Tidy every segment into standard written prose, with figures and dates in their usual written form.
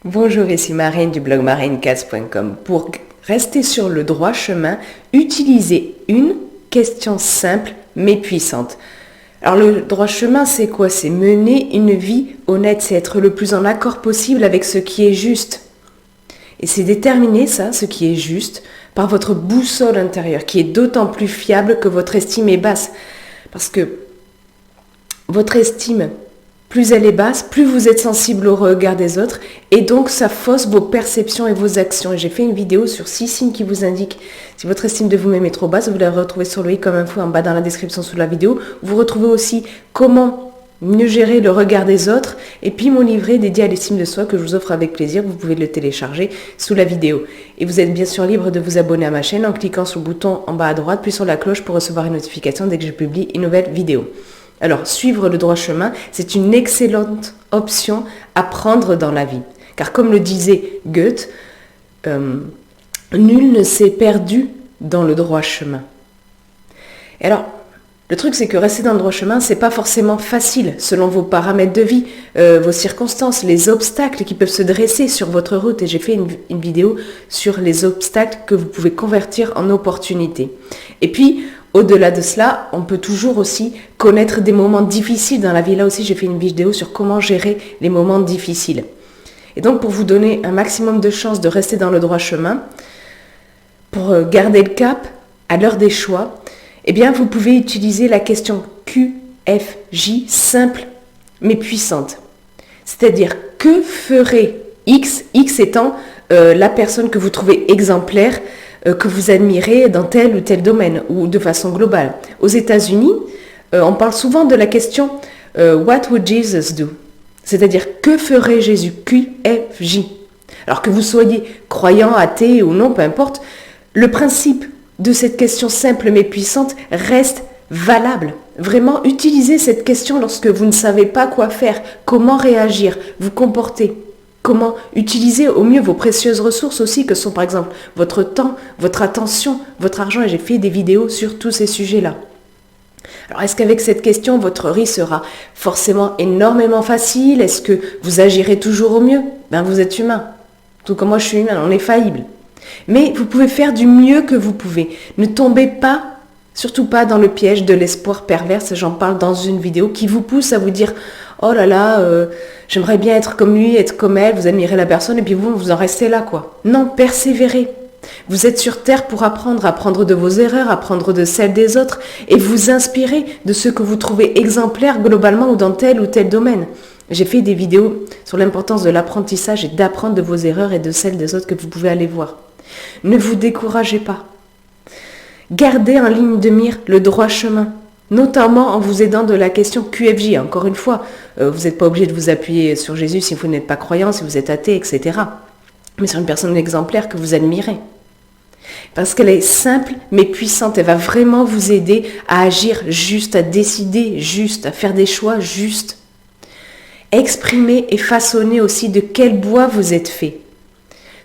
Bonjour, ici Marine du blog marinecast.com. Pour rester sur le droit chemin, utilisez une question simple mais puissante. Alors le droit chemin, c'est quoi? C'est mener une vie honnête, c'est être le plus en accord possible avec ce qui est juste. Et c'est déterminer ça, ce qui est juste, par votre boussole intérieure, qui est d'autant plus fiable que votre estime est basse. Parce que votre estime, plus elle est basse, plus vous êtes sensible au regard des autres et donc ça fausse vos perceptions et vos actions. Et j'ai fait une vidéo sur 6 signes qui vous indiquent si votre estime de vous-même est trop basse. Vous la retrouvez sur le i comme info en bas dans la description sous la vidéo. Vous retrouvez aussi comment mieux gérer le regard des autres et puis mon livret dédié à l'estime de soi que je vous offre avec plaisir. Vous pouvez le télécharger sous la vidéo. Et vous êtes bien sûr libre de vous abonner à ma chaîne en cliquant sur le bouton en bas à droite puis sur la cloche pour recevoir une notification dès que je publie une nouvelle vidéo. Alors, suivre le droit chemin, c'est une excellente option à prendre dans la vie. Car comme le disait Goethe, nul ne s'est perdu dans le droit chemin. Et alors, le truc c'est que rester dans le droit chemin, c'est pas forcément facile selon vos paramètres de vie, vos circonstances, les obstacles qui peuvent se dresser sur votre route. Et j'ai fait une vidéo sur les obstacles que vous pouvez convertir en opportunités. Et puis, au-delà de cela, on peut toujours aussi connaître des moments difficiles dans la vie. Là aussi, j'ai fait une vidéo sur comment gérer les moments difficiles. Et donc, pour vous donner un maximum de chances de rester dans le droit chemin, pour garder le cap à l'heure des choix, eh bien, vous pouvez utiliser la question QFJ simple mais puissante. C'est-à-dire, que ferait X, X étant la personne que vous trouvez exemplaire, que vous admirez dans tel ou tel domaine ou de façon globale. Aux États-Unis, on parle souvent de la question What would Jesus do? C'est-à-dire que ferait Jésus? QFJ. Alors que vous soyez croyant, athée ou non, peu importe, le principe de cette question simple mais puissante reste valable. Vraiment, utilisez cette question lorsque vous ne savez pas quoi faire, comment réagir, vous comporter. Comment utiliser au mieux vos précieuses ressources aussi, que sont par exemple votre temps, votre attention, votre argent. Et j'ai fait des vidéos sur tous ces sujets-là. Alors, est-ce qu'avec cette question, votre vie sera forcément énormément facile? Est-ce que vous agirez toujours au mieux? Ben, vous êtes humain. Tout comme moi, je suis humain, on est faillible. Mais vous pouvez faire du mieux que vous pouvez. Ne tombez pas, surtout pas dans le piège de l'espoir perverse. J'en parle dans une vidéo qui vous pousse à vous dire « Oh là là, j'aimerais bien être comme lui, être comme elle, vous admirez la personne et puis vous en restez là, quoi. » Non, persévérez. Vous êtes sur Terre pour apprendre de vos erreurs, apprendre de celles des autres et vous inspirer de ce que vous trouvez exemplaire globalement ou dans tel ou tel domaine. J'ai fait des vidéos sur l'importance de l'apprentissage et d'apprendre de vos erreurs et de celles des autres que vous pouvez aller voir. Ne vous découragez pas. Gardez en ligne de mire le droit chemin. Notamment en vous aidant de la question QFJ. Encore une fois, vous n'êtes pas obligé de vous appuyer sur Jésus si vous n'êtes pas croyant, si vous êtes athée, etc. Mais sur une personne exemplaire que vous admirez. Parce qu'elle est simple mais puissante. Elle va vraiment vous aider à agir juste, à décider juste, à faire des choix justes. Exprimez et façonnez aussi de quel bois vous êtes fait.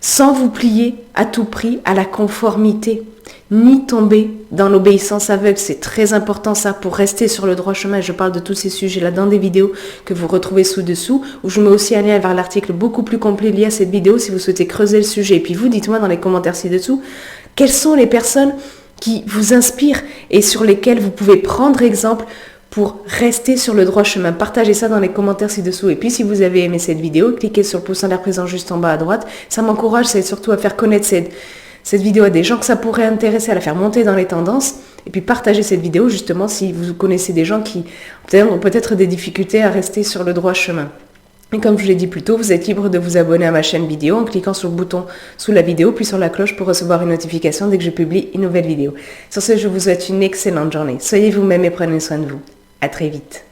Sans vous plier à tout prix à la conformité, ni tomber dans l'obéissance aveugle. C'est très important ça pour rester sur le droit chemin. Je parle de tous ces sujets-là dans des vidéos que vous retrouvez sous-dessous, où je mets aussi un lien vers l'article beaucoup plus complet lié à cette vidéo si vous souhaitez creuser le sujet. Et puis vous, dites-moi dans les commentaires ci-dessous, quelles sont les personnes qui vous inspirent et sur lesquelles vous pouvez prendre exemple pour rester sur le droit chemin. Partagez ça dans les commentaires ci-dessous. Et puis, si vous avez aimé cette vidéo, cliquez sur le pouce en l'air présent juste en bas à droite. Ça m'encourage, c'est surtout à faire connaître cette vidéo à des gens que ça pourrait intéresser, à la faire monter dans les tendances. Et puis, partagez cette vidéo justement si vous connaissez des gens qui ont peut-être des difficultés à rester sur le droit chemin. Et comme je vous l'ai dit plus tôt, vous êtes libre de vous abonner à ma chaîne vidéo en cliquant sur le bouton sous la vidéo, puis sur la cloche pour recevoir une notification dès que je publie une nouvelle vidéo. Sur ce, je vous souhaite une excellente journée. Soyez vous-même et prenez soin de vous. À très vite.